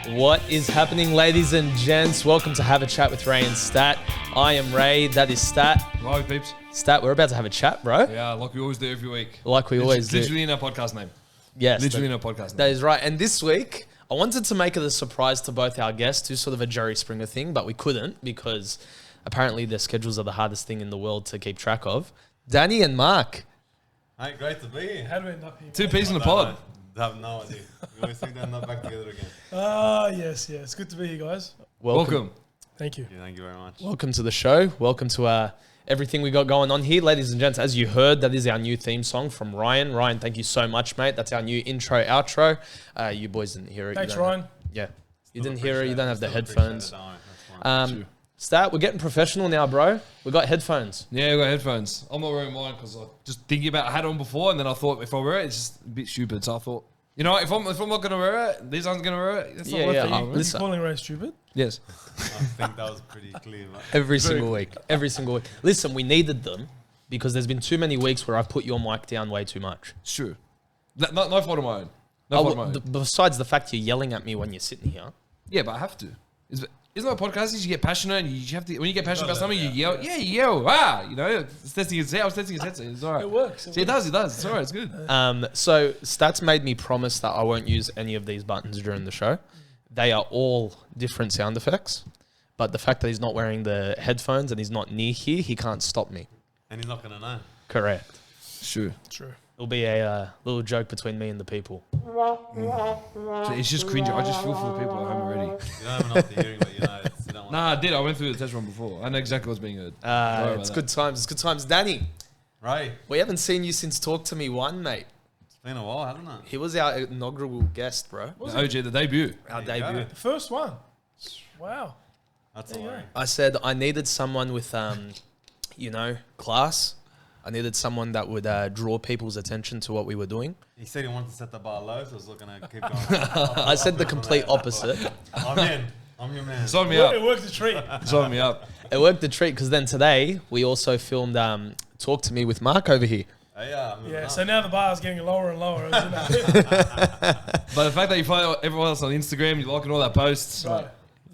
What is happening, ladies and gents? Welcome to Have a Chat with Ray and Stat. I am Ray, that is Stat. Right, peeps. Stat, we're about to have a chat, bro. Yeah, like we always do every week. Like we always do. Literally in our podcast name. Yes. Literally in our podcast name. That is right. And this week, I wanted to make it a surprise to both our guests, do sort of a Jerry Springer thing, but we couldn't because apparently their schedules are the hardest thing in the world to keep track of. Danny and Mark. Hey, great to be here. How do we end up here? Two peas in the pod. I have no idea. We always think they're not back together again. Yes. It's good to be here, guys. Welcome. Thank you. Yeah, thank you very much. Welcome to the show. Welcome to everything we got going on here. Ladies and gents, as you heard, that is our new theme song from Ryan. Ryan, thank you so much, mate. That's our new intro, outro. You boys didn't hear it. Thanks, Ryan. Yeah. You didn't hear it. You don't have the headphones. Sure. Stat, we're getting professional now, bro. We got headphones. Yeah, we got headphones. I'm not wearing mine because I just thinking about I had it on before and then I thought if I wear it, it's just a bit stupid. So I thought, you know, if I'm not going to wear it, these aren't going to wear it. It's not worth it. Are you Listen. calling Ray stupid? Yes. I think that was pretty clear. Mate. Every single week. Listen, we needed them because there's been too many weeks where I've put your mic down way too much. It's true. No fault of my own. No fault of my own. Besides the fact you're yelling at me when you're sitting here. Yeah, but I have to. Isn't that a podcast? You get passionate and you have to, when you get passionate about something, you yell. Yeah, you yell. You know, it's testing its out. I was testing its headset. It's all right. It works. See, it does. It's all right. It's good. So Stats made me promise that I won't use any of these buttons during the show. They are all different sound effects. But the fact that he's not wearing the headphones and he's not near here, he can't stop me. And he's not going to know. Correct. True. It'll be a little joke between me and the people. So it's just cringe. I just feel for the people at home already. You don't have enough to hearing, but you know, you don't want Nah, I did. I went through the test run before. I know exactly what's being heard. It's good times. It's good times. Danny, Ray, we haven't seen you since Talk to Me 1, mate. it's been a while, hasn't it? He was our inaugural guest, bro. The OG, the debut. Our There you go. debut. The first one. Wow. That's There you all go. right. I said I needed someone with, class. I needed someone that would draw people's attention to what we were doing. He said he wanted to set the bar low, so I was looking to keep going. I said the complete opposite. I'm in. I'm your man. Sign me It up. worked a treat. Sign me up. It worked a treat because then today we also filmed Talk to Me with Mark over here. Yeah, Yeah, so now the bar is getting lower and lower, isn't it? But the fact that you follow everyone else on Instagram, you're liking all their posts. Right.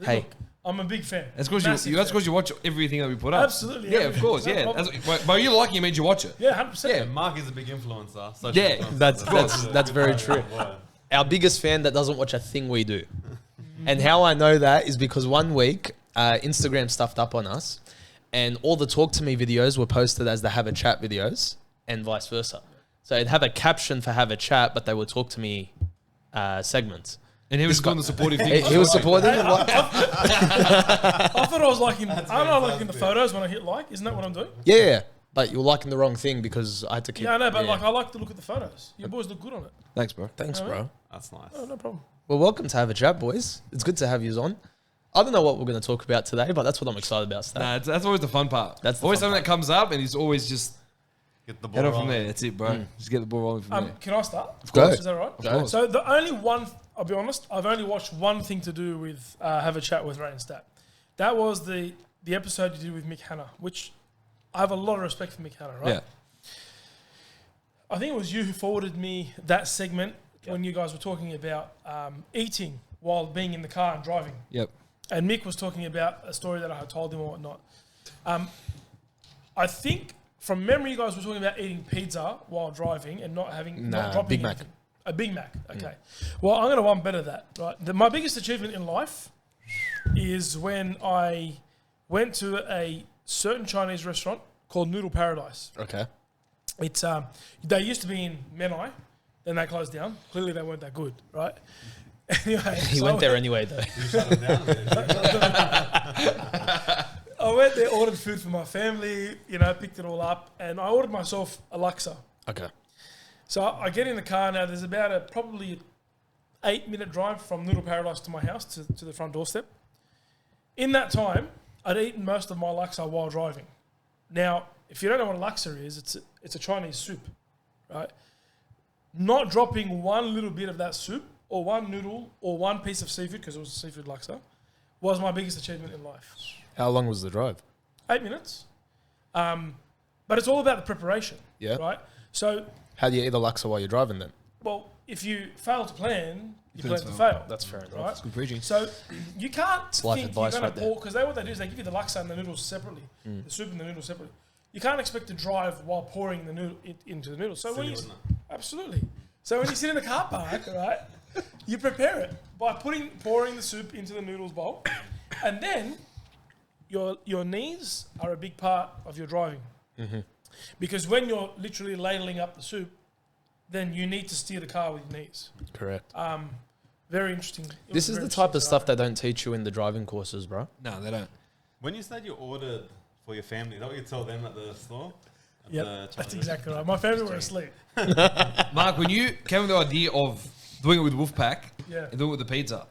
Hey. Look, I'm a big fan. That's because Massive that's fan. because you watch everything that we put up. Absolutely. Yeah, of course. No Yeah. problem. But you liking it means you watch it. Yeah, 100%. Yeah. Mark is a big influencer. social Yeah, influencer. that's very a true. word. Our biggest fan that doesn't watch a thing we do. And how I know that is because one week Instagram stuffed up on us and all the Talk to Me videos were posted as the Have a Chat videos and vice versa. So it'd have a caption for Have a Chat, but they would Talk to Me segments. And he was doing the supportive thing. He was supporting it. What? I thought I was liking. I'm not liking the photos when I hit like. Isn't that what I'm doing? Yeah, but you're liking the wrong thing because I had to keep... Yeah, I know, but yeah. like I like to look at the photos. You boys look good on it. Thanks, bro. Thanks, bro. That's nice. Oh, no problem. Well, welcome to Have a Chat, boys. It's good to have you on. I don't know what we're going to talk about today, but that's what I'm excited about, Stan. Nah, that's always the fun part. That's the always fun something that comes up and he's always just Get the ball head on from rolling. there. That's it, bro. Just get the ball rolling from there. Can I start? Of course. Is that right? Of course. So the only one, I'll be honest, I've only watched one thing to do with Have a Chat with Ray and Stat. That was the episode you did with Mick Hanna, which I have a lot of respect for Mick Hanna, right? Yeah. I think it was you who forwarded me that segment when you guys were talking about eating while being in the car and driving. Yep. And Mick was talking about a story that I had told him or whatnot. I think from memory, you guys were talking about eating pizza while driving and not having Nah, not dropping Big Mac. anything. A Big Mac. Okay. Well, I'm going to one better that. Right. My biggest achievement in life is when I went to a certain Chinese restaurant called Noodle Paradise. Okay. It's they used to be in Menai, then they closed down. Clearly, they weren't that good, right? Anyway, He went there anyway, though. You shut him down a bit. I went there, ordered food for my family, picked it all up, and I ordered myself a Laksa. Okay. So I get in the car now. There's about probably an 8-minute drive from Noodle Paradise to my house to the front doorstep. In that time, I'd eaten most of my Laksa while driving. Now, if you don't know what a Laksa is, it's a Chinese soup, right? Not dropping one little bit of that soup or one noodle or one piece of seafood, because it was a seafood Laksa, was my biggest achievement in life. How long was the drive? 8 minutes. But it's all about the preparation, Yeah. right? So, How do you eat the Laksa while you're driving then? well, if you fail to plan, you plan to to fail. That's fair enough. right. That's good preaching. So you can't life think advice you're going right to there. pour, because what they do is they give you the laksa and the noodles separately, the soup and the noodles separately. You can't expect to drive while pouring the noodle into the noodles. So when you absolutely, so when you sit in the car park, right, you prepare it by pouring the soup into the noodles bowl, and then your knees are a big part of your driving, because when you're literally ladling up the soup, then you need to steer the car with your knees. Correct. Very interesting. This is the type of stuff they don't teach you in the driving courses, bro. No, they don't. When you said you ordered for your family, is that what you tell them at the store? Yeah, that's exactly right. My family were asleep. Mark, when you came with the idea of doing it with Wolfpack Yeah. and doing it with the pizza,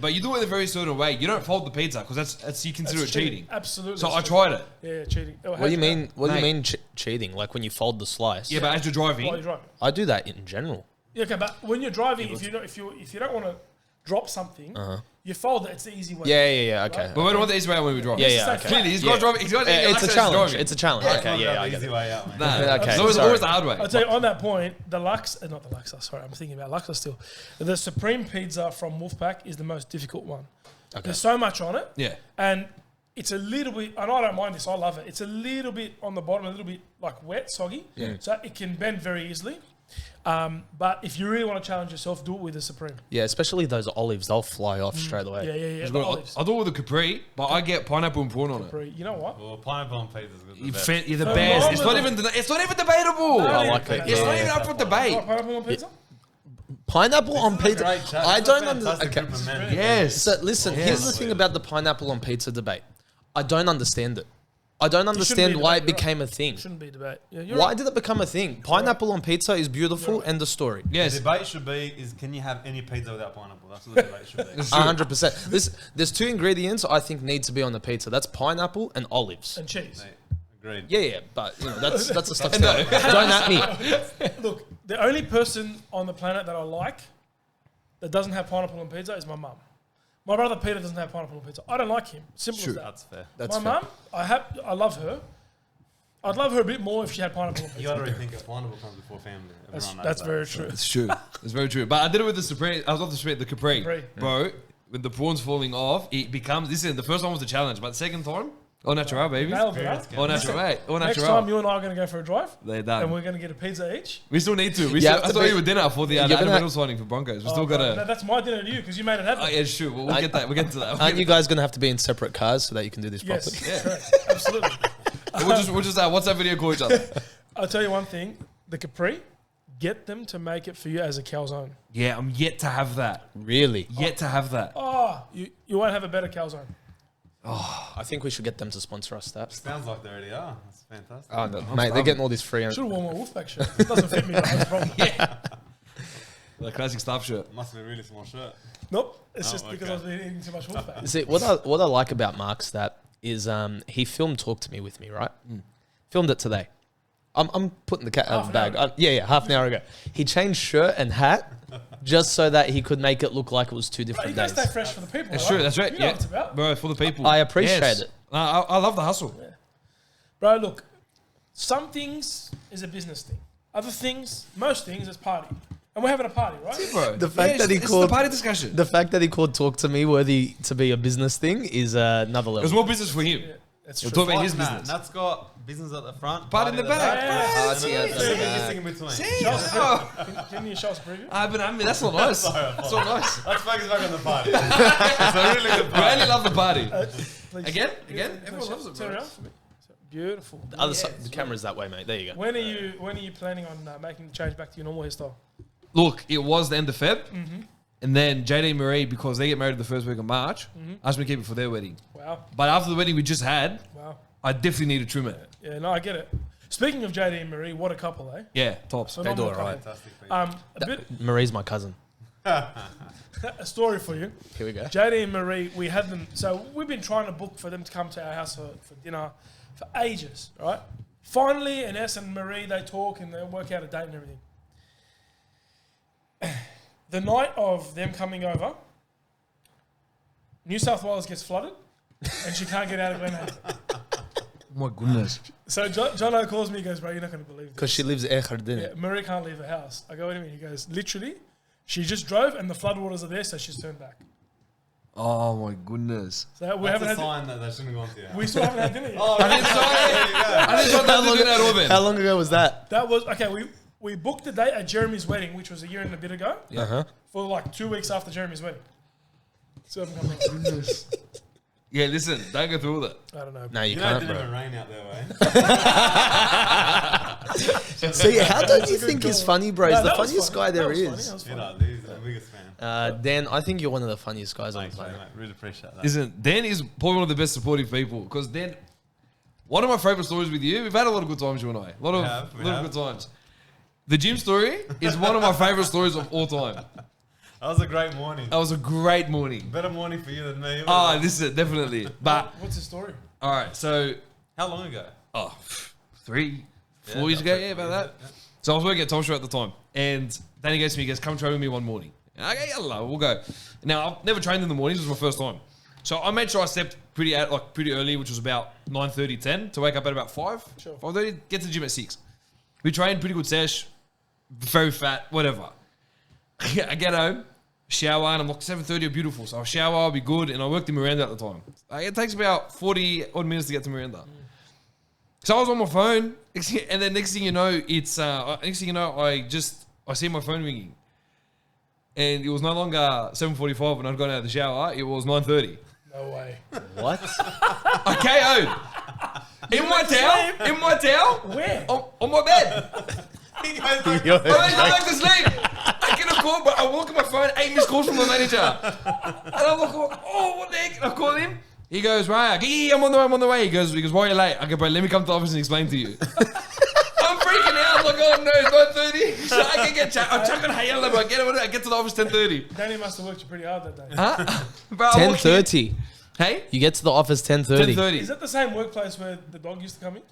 but you do it in a very certain way. You don't fold the pizza because that's you consider That's it cheating. Absolutely. So I that's tried it. Yeah, cheating. Oh, What do you how'd mean? What do you Mate. mean cheating? Like when you fold the slice? Yeah, but as you're go? driving, While you're driving. I do that in general. Yeah, okay, but when you're driving, if you don't want to drop something, you fold it. It's the easy way. Yeah. Okay. but we don't want the easy way when we drive. Yeah, It's okay. Clearly, he's Yeah. got driving. He's got Yeah, it's a Laksa is challenge. driving. It's a challenge. Okay, yeah, I get Easy it. way out, mate. Nah, Okay, it's always sorry. the hard way. I'll tell you on that point, the Laksa, not the Laksa, sorry, I'm thinking about Laksa still. The Supreme Pizza from Wolfpack is the most difficult one. Okay. There's so much on it, Yeah. and it's a little bit, and I don't mind this, I love it. It's a little bit on the bottom, a little bit like wet, soggy, so it can bend very easily. But if you really want to challenge yourself, do it with the Supreme. Yeah, especially those olives, they'll fly off straight away. Yeah. I'll The olives. do it with a Capri, but I get pineapple and prawn on it. Capri. You know what? Well, pineapple on pizza is good. You're the So best. It's not phenomenal. even debatable. I like it. It's not Yeah. even up for debate. What, pineapple on pizza? Pineapple on pizza. I don't understand. Okay. Yes. So listen, here's the thing about the pineapple on pizza debate. I don't understand it. I don't understand be why it debated, right? became a thing. Shouldn't be a debate. Yeah, you're Why right. did it become a thing? Pineapple on pizza is beautiful. End of story. Yes. The debate should be is can you have any pizza without pineapple? That's what the debate should be. 100%. There's two ingredients I think need to be on the pizza. That's pineapple and olives. And cheese. Mate, agreed. Yeah, but that's the stuff. Don't at me. Look, the only person on the planet that I like that doesn't have pineapple on pizza is my mum. My brother Peter doesn't have pineapple on pizza. I don't like him. Simple as that. That's fair. That's My fair. mum, I love her. I'd love her a bit more if she had pineapple on You pizza. got to rethink it. Pineapple comes before family. Everyone knows That's that. very true. It's true. It's very true. But I did it with the Supreme. I was off the Capri. Capri. Bro, with the prawns falling off, it becomes... Listen, the first one was the challenge, but the second time, au natural, baby. Nailed it, huh? Au natural, mate. Au Next natural. time you and I are going to go for a drive, They're and done. we're going to get a pizza each. We still need to. You have I to saw be- you with dinner for the You're Adam gonna- Reynolds signing for Broncos. We still got No, to... that's my dinner to you because you made it happen. Oh, yeah, sure. We'll get that. We'll get to that. Aren't you guys going to have to be in separate cars so that you can do this Yes, properly? correct. Absolutely. We'll just what's that video call each other? I'll tell you one thing. The Capri, get them to make it for you as a calzone. Yeah, I'm yet to have that. Really? Yet to have that. Oh, you won't have a better calzone. I think we should get them to sponsor us. That. Sounds like they already are. That's fantastic. Oh, no, mate, they're getting all this free. Should have worn my Wolfpack shirt. It doesn't fit me. But that's a problem. The classic staff shirt. Must be a really small shirt. Nope. It's Oh, just because okay. I've been eating too much Wolfpack. See, what I like about Mark's that is he filmed Talk to Me with me, right? Filmed it today. I'm putting the cat out of the bag. Half an Yeah, half an hour ago. He changed shirt and hat just so that he could make it look like it was two But different you gotta days. stay fresh for the people. That's right? true. That's right. You know Yeah, what it's about. bro, for the people. I appreciate it. I love the hustle. Bro, look, some things is a business thing. Other things, most things, is party. And we're having a party, right? Bro, The fact that he it's called- the party discussion. The fact that he called Talk to Me worthy to be a business thing is another It was level. more business for him. Yeah, that's We're true. talking about his Nah, business. Nat's got business at the front. Part in the back. Yeah. Party at the Everything back. in between. Show us a preview. Can you show us a preview? I mean, that's not nice. That's not nice. Let's focus back on the party. It's a really good I party. really love the party. Please. Again? Yeah, Everyone please loves it, Turn bro. around for me. Beautiful. The other side, the camera's that way, mate. There you go. When are you planning on making the change back to your normal hairstyle? Look, it was the end of Feb. And then JD and Marie, because they get married the first week of March, asked me to keep it for their wedding. Wow. But after the wedding we just had, Wow. I definitely need to trim it. Yeah, no, I get it. Speaking of JD and Marie, what a couple, eh? Yeah, tops. They do Phenomenal it right. couple. Fantastic people. A bit Marie's my cousin. a story for you. Here we go. JD and Marie, we had them. So we've been trying to book for them to come to our house for dinner for ages, right? Finally, and S and Marie, they talk and they work out a date and everything. The night of them coming over, New South Wales gets flooded and she can't get out of Glenhaven. Oh my goodness. So Jono calls me, he goes, bro, you're not going to believe this. Because she lives Echer, didn't Yeah, it? Marie can't leave the house. I go, what do you mean? He goes, literally, she just drove and the floodwaters are there, so she's turned back. Oh my goodness. So we That's haven't a had sign that they shouldn't have gone to your house. we still haven't had dinner yet. Oh, I didn't saw that. How long ago was that? That was, okay, we booked the date at Jeremy's wedding, which was a year and a bit ago, Uh-huh. for like 2 weeks after Jeremy's wedding. So haven't come back. Yeah, listen, don't go through all that. I don't know. No, you You know, it can't, didn't bro. even rain out there, way. See, how don't you That's a think good he's call. funny, bro? He's No, the that was funniest funny. guy there That was is. funny. That was You funny. know, he's the biggest fan. Dan, I think you're one of the funniest guys on the Thanks, mate. planet. Really appreciate that. Listen, Dan is probably one of the best supportive people because Dan, one of my favorite stories with you, we've had a lot of good times, you and I. A lot of good times. The gym story is one of my favorite stories of all time. That was a great morning. That was a great morning. Better morning for you than me. Ah, listen, definitely. But, What's the story? all right, so, How long ago? 3, 4 years ago, yeah, about that. So I was working at Tulsa at the time, and Danny goes to me, he goes, come train with me one morning. And I go, hello, we'll go. Now, I've never trained in the mornings, it was my first time. So I made sure I slept pretty early, which was about 9:30, 10, to wake up at about 5. Sure. 5:30, get to the gym at 6. We trained, pretty good sesh, very fat, whatever. I get home, shower, and I'm like, 7:30 are beautiful. So I'll shower, I'll be good, and I worked in Miranda at the time. It takes about 40 odd minutes to get to Miranda. So I was on my phone, and then next thing you know, I see my phone ringing. And it was no longer 7:45 when I'd gone out of the shower, it was 9:30. No way. What? I KO'd. In my towel, Where? on my bed. I went back to sleep. I get a call, but I walk on my phone, 8 missed calls from the manager. And I look, oh, what the heck? And I call him. He goes, right, I go, yeah, I'm on the way. He goes, why are you late? I go, bro, let me come to the office and explain to you. I'm freaking out. I'm like, oh no, it's 9:30. So I can get I'm chucking hay yellow, but I get to the office 10:30. Danny must have worked you pretty hard that day. Huh? Bro, I walk in- 10:30. Hey? You get to the office 10:30. 10:30. Is that the same workplace where the dog used to come in?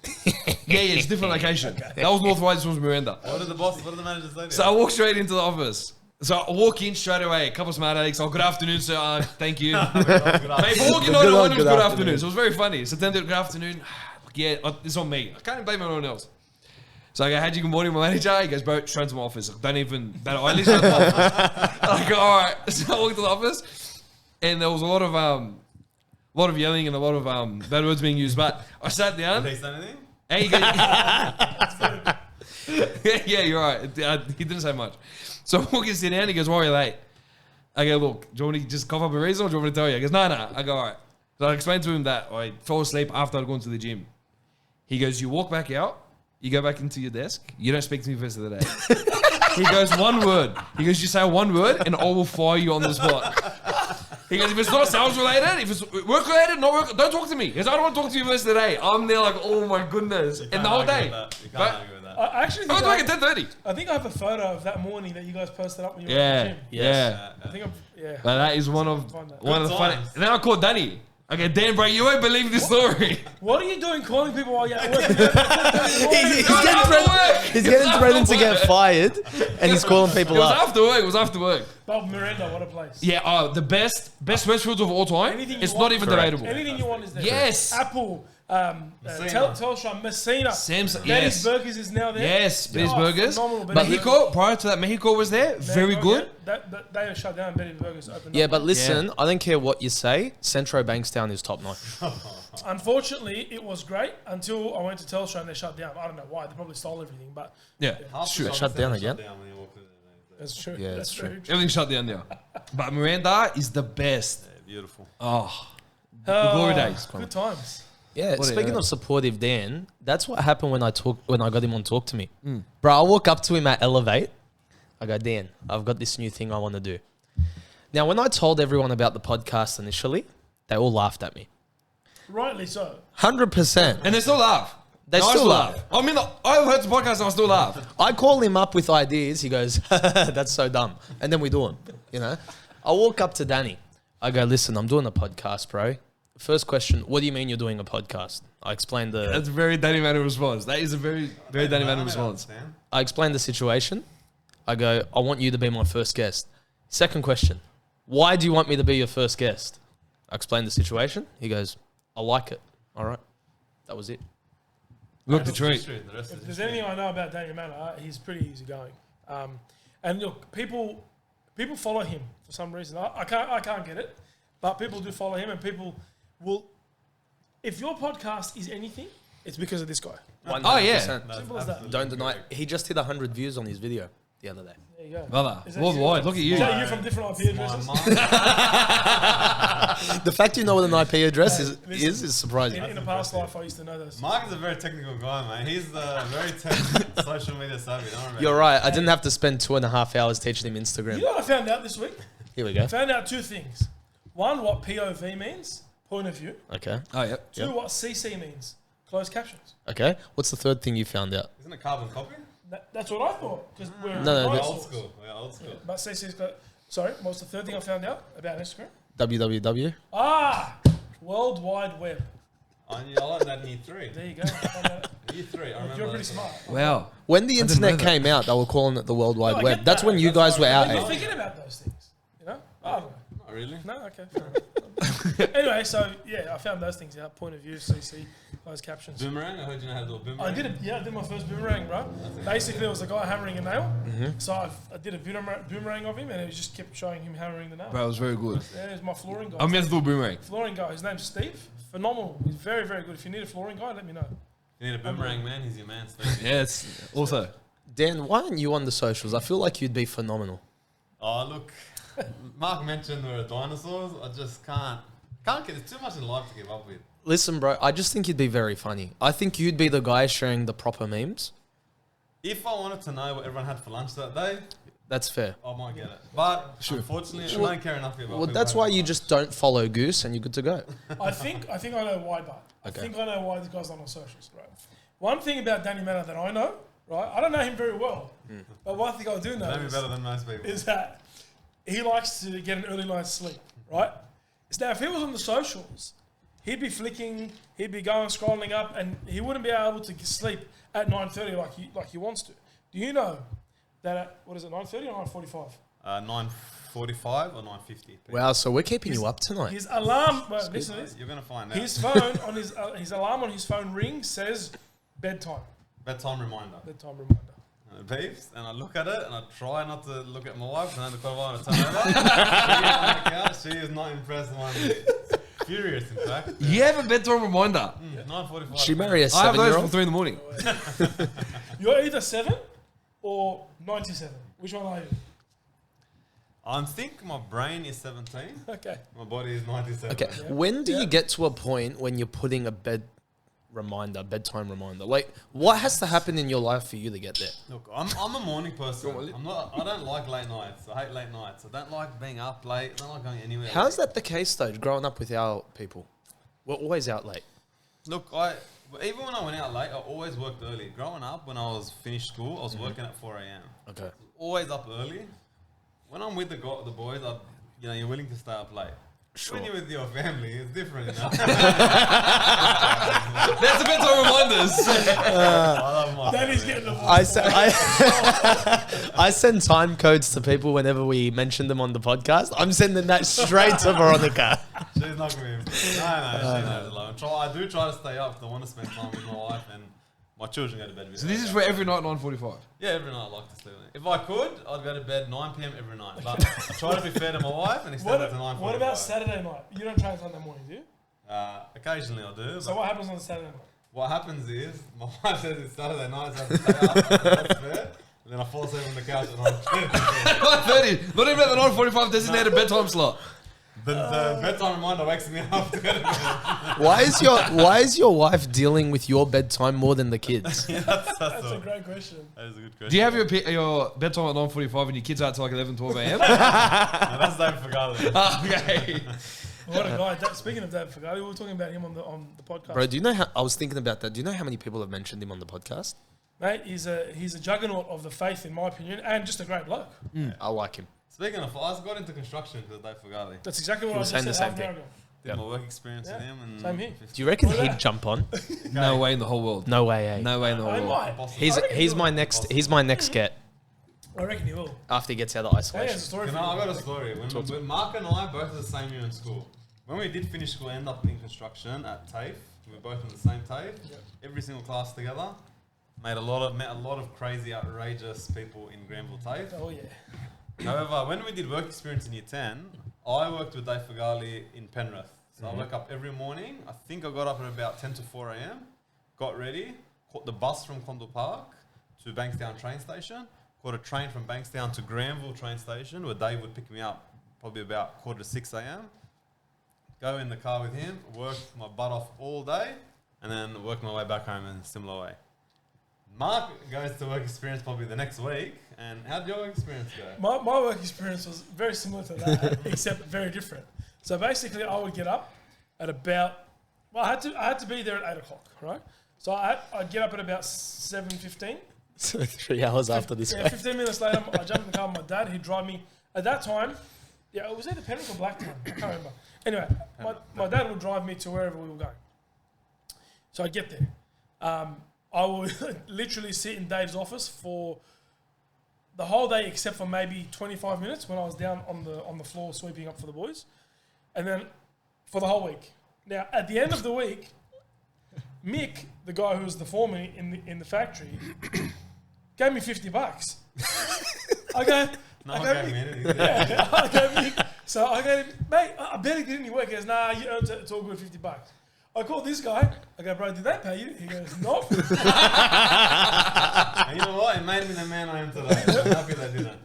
Yeah, it's a different location. That was Northwise, this was Miranda. What did the manager say to So I walk straight into the office. So I walk in straight away, a couple of smart addicts. Oh, good afternoon, sir. Thank you. Mate, for walking on, it was good afternoon. So it was very funny. So then, good afternoon. Yeah, it's on me. I can't blame anyone else. So I go, how'd you good morning, my manager? He goes, bro, straight to my office. Don't even bat an eyelid. Straight to my office. I go, all right. So I walked to the office, and there was a lot of yelling and a lot of bad words being used. But I sat down. Did he say anything? And he goes, yeah, you're right. He didn't say much. So I walk in, sit down. He goes, why are you late? I go, look, do you want me to just cough up a reason or do you want me to tell you? He goes, no. I go, all right. So I explained to him that I fell asleep after I'd gone to the gym. He goes, you walk back out, you go back into your desk, you don't speak to me for the rest of the day. He goes, one word. He goes, you say one word and I will fire you on the spot. He goes, if it's not sales related, if it's work related, not work, don't talk to me. He goes, I don't want to talk to you for the rest of the day. I'm there like, oh my goodness. And the whole day. You can't But- argue with that. I actually I think was like at 10:30. I think I have a photo of that morning that you guys posted up when you were Yeah, at the gym. yeah. I think But that is one of Find that. the funny. times. And then I called Danny. Okay, Dan, bro, you won't believe this story. What are you doing calling people while you're at work? He's It was getting after threatened- work. He's It getting was threatened after to get work. fired, and he's calling It people was up. after work. It was after work. But Miranda, what a place. Yeah, the best Westfields of all time. Anything you It's want. not even Correct. debatable. Anything you want is there. Yes. Apple, Messina. Telstra, Messina. Sam's, Betty's yes. Burgers is now there. Yes, Betty's Burgers. Phenomenal. But Betty's Mexico, prior to that, Mexico was there. Burgers. Very Yeah, good. That they are shut down. Betty's Burgers opened Yeah, up. but listen, I don't care what you say. Centro Bankstown is top notch. Unfortunately, it was great until I went to Telstra and they shut down. I don't know why. They probably stole everything, but Yeah, Half the true. shopping Shut down centre again? when you walked in there. that's true. Yeah, that's true. very Everything shut down there. But Miranda is the best. Yeah, beautiful. Oh, the glory days. Good times. Yeah, What speaking a- of supportive Dan, that's what happened when I got him on Talk to Me. Bro, I walk up to him at Elevate. I go, Dan, I've got this new thing I want to do. Now, when I told everyone about the podcast initially, they all laughed at me. Rightly so. 100%. And they still laugh. They No, I still laugh. I mean, I've heard the podcast and I still laugh. I call him up with ideas. He goes, that's so dumb. And then we do them, you know. I walk up to Danny. I go, listen, I'm doing a podcast, bro. First question, what do you mean you're doing a podcast? I explained That's a very Danny Manning response. That is a very, very Danny Manning response. I explained the situation. I go, I want you to be my first guest. Second question, why do you want me to be your first guest? I explained the situation. He goes, I like it. All right. That was it. Look the treat. History, the rest If is there's history. anything I know about Daniel Mannah, he's pretty easygoing. And look, people follow him for some reason. I can't get it, but people do follow him, and people will. If your podcast is anything, it's because of this guy. 100%. Oh, yeah. That's Simple as that. absolutely Don't deny. correct. He just hit 100 views on his video the other day. There you go. Brother, Is that worldwide. you? Look at you. Is that you from different IP My addresses? mind- The fact you know what an IP address is listen, surprising. In a past life, I used to know those. Mark is a very technical guy, man. He's very social media savvy. Don't worry You're about right. I didn't have to spend 2.5 hours teaching him You Instagram. know what I found out this week? Here we I go. found out two things. One, what POV means, point of view. Okay. Oh, yep. Two, what CC means, closed captions. Okay. What's the third thing you found out? Isn't it carbon copy? That's what I thought. Because we're No, We're that's- old school. We're old school. But CC is sorry, what was the third thing I found out about Instagram? www. World Wide Web. I learned that in year 3. There you go. I found out. Year 3, I remember. You're pretty that. smart. Wow. When the didn't know internet that. came out, they were calling it the World No, I Wide Web. get That's that. when you That's guys were why- our But you're age. thinking about those things, you know? I don't know. Not really. No, okay, fair enough. Anyway, so yeah, I found those things out. Point of view, CC, closed captions. Boomerang? I heard you know how to do a boomerang. I did it. Yeah, I did my first boomerang, bro. Basically, it was a guy hammering a nail. So I did a boomerang of him, and it just kept showing him hammering the nail. Bro, it was very good. There's my flooring guy. I'm meant to do a boomerang. Flooring guy. His name's Steve. Phenomenal. He's very, very good. If you need a flooring guy, let me know. You need a boomerang, man. He's your man. Steve. Yeah, it's also. Dan, why aren't you on the socials? I feel like you'd be phenomenal. Oh, look. Mark mentioned we're dinosaurs. I just can't get. There's too much in life to give up with. Listen, bro, I just think you'd be very funny. I think you'd be the guy sharing the proper memes. If I wanted to know what everyone had for lunch that day, That's fair. I might get it. But unfortunately, I don't care enough about Well, people that's having why you lunch. just don't follow Goose and you're good to go. I think I know why, but Okay. I think I know why this guy's not on socials, right? One thing about Danny Mannah that I know, right? I don't know him very well, but one thing I do know Maybe better than most people. is that he likes to get an early night's sleep, right? So now, if he was on the socials, he'd be flicking, he'd be going scrolling up, and he wouldn't be able to sleep at 9:30 like he wants to. Do you know that at, what is it, 9:30 or 9:45? 9:45 or 9:50. Wow, so we're keeping you up tonight. His alarm, well, listen to this. You're gonna find out. His phone on his alarm on his phone rings says bedtime. Bedtime reminder. Bedtime reminder. And it beeps, and I look at it, and I try not to look at my wife, and then quite a while to turn over. She's on the couch. She is not impressed one bit. Furious, in fact. You have a bedtime reminder. 9:45. She marry a I have those 7-year-old? from 3 in the morning. You're either 7 or 97. Which one are you? I think my brain is 17. Okay. My body is 97. Okay, when do you get to a point when you're putting a bedtime reminder? Like, what has to happen in your life for you to get there? Look, I'm a morning person. I don't like late nights. I hate late nights. I don't like being up late. I don't like going anywhere. How's that the case though? Growing up with our people, we're always out late. Look, even when I went out late, I always worked early. Growing up, when I was finished school, I was working at 4 a.m. Okay. Always up early. When I'm with the boys, you're willing to stay up late. Sure. When you're with your family, it's different. You know? That's a bedtime reminders. I love my Danny's family. getting the I send time codes to people whenever we mention them on the podcast. I'm sending that straight to Veronica. She's not going to be. No, she knows. I do try to stay up because I want to spend time with my wife and my children go to bed with So this is for every night 9:45. Yeah, every night I like to sleep. If I could, I'd go to bed 9 p.m. every night. But I try to be fair to my wife and extend it to 9:45. What about Saturday night? You don't train Sunday morning, do you? Occasionally I do. So what happens on Saturday night? What happens is, my wife says it's Saturday night, so I have to stay up. That's fair. And then I fall asleep on the couch at 9:30. Not even at the 9:45 designated bedtime slot. The bedtime reminder wakes me up to go to bed. Why is your wife dealing with your bedtime more than the kids? That's a great question. That is a good question. Do you have your bedtime at 9:45 and your kids out till like 11, 12 a.m.? No, that's David Fagale. Okay. What a guy. Speaking of David Fagale, we were talking about him on the podcast. Bro, do you know how I was thinking about that? Do you know how many people have mentioned him on the podcast? Mate, he's a juggernaut of the faith, in my opinion, and just a great bloke. I like him. Speaking of, I got into construction because of Dave Fagale. That's exactly what I was just saying said the same half an hour ago. Did my work experience with him. And Same here. Do you reckon What he'd about- jump on? No way in the whole world. No way, eh? No way in the whole I world. might. He's I reckon he's he my will. next get I reckon he will. after he gets out of Hey, has isolation. a story You for know, I you. got a story. When Mark and I both at the same year in school. When we did finish school, ended up in construction at TAFE. We were both in the same TAFE. Every single class together. Met a lot of crazy, outrageous people in Granville TAFE. Oh yeah. However, when we did work experience in year 10, I worked with Dave Fagali in Penrith. So I woke up every morning. I think I got up at about 10 to 4 a.m. Got ready, caught the bus from Condell Park to Bankstown train station. Caught a train from Bankstown to Granville train station where Dave would pick me up probably about 5:45 a.m. Go in the car with him, work my butt off all day, and then work my way back home in a similar way. Mark goes to work experience probably the next week. And how'd your work experience go? My work experience was very similar to that, except very different. So basically, I would get up at about, well, I had to be there at 8 o'clock, right? So I'd get up at about 7:15. So 3 hours after this. Yeah, 15 minutes later, I jumped in the car with my dad. He'd drive me. At that time, yeah, it was either Penrith or Blacktown. I can't remember. Anyway, my dad would drive me to wherever we were going. So I'd get there. I would literally sit in Dave's office for the whole day, except for maybe 25 minutes when I was down on the floor sweeping up for the boys, and then for the whole week. Now, at the end of the week, Mick, the guy who was the foreman in the factory, gave me $50. I go, Mick. So I go, mate, I barely did any work. He goes, nah, you earned it. It's all good, $50. I called this guy. I go, bro, did they pay you? He goes, no. And you know what? It made me the man I am today. I'm happy they didn't.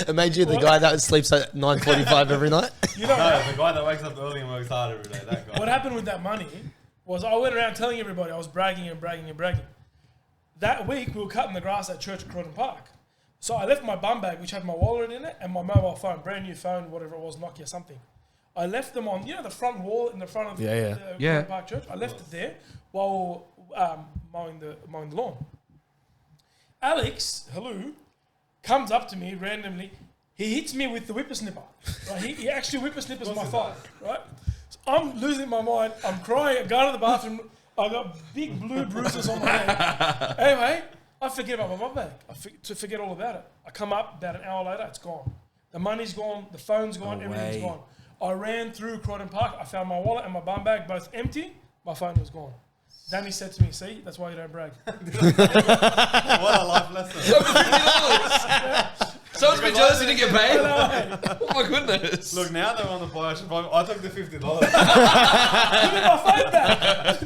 It made you the guy that sleeps at 9:45 every night? You know, No, the guy that wakes up early and works hard every day. That guy. what happened with that money was I went around telling everybody I was bragging. That week, we were cutting the grass at Church at Croydon Park. So I left my bum bag, which had my wallet in it, and my mobile phone, brand new phone, whatever it was, Nokia something. I left them on, the front wall in the front of the Croydon Park Church. I left it there while mowing the lawn. Alex, hello, comes up to me randomly. He hits me with the whippersnipper. Right? He actually whippersnippers my thigh. Right? So I'm losing my mind. I'm crying. I go to the bathroom. I got big blue bruises on my head. Anyway, I forget about my bum bag. I forget all about it. I come up about an hour later. It's gone. The money's gone. The phone's gone. Everything's gone. I ran through Croydon Park. I found my wallet and my bum bag both empty. My phone was gone. Danny said to me, see, that's why you don't brag. What a life lesson. Someone's been jealous you didn't get paid. Oh my goodness. Look, now they want to buy I took the $50. Give me my phone back.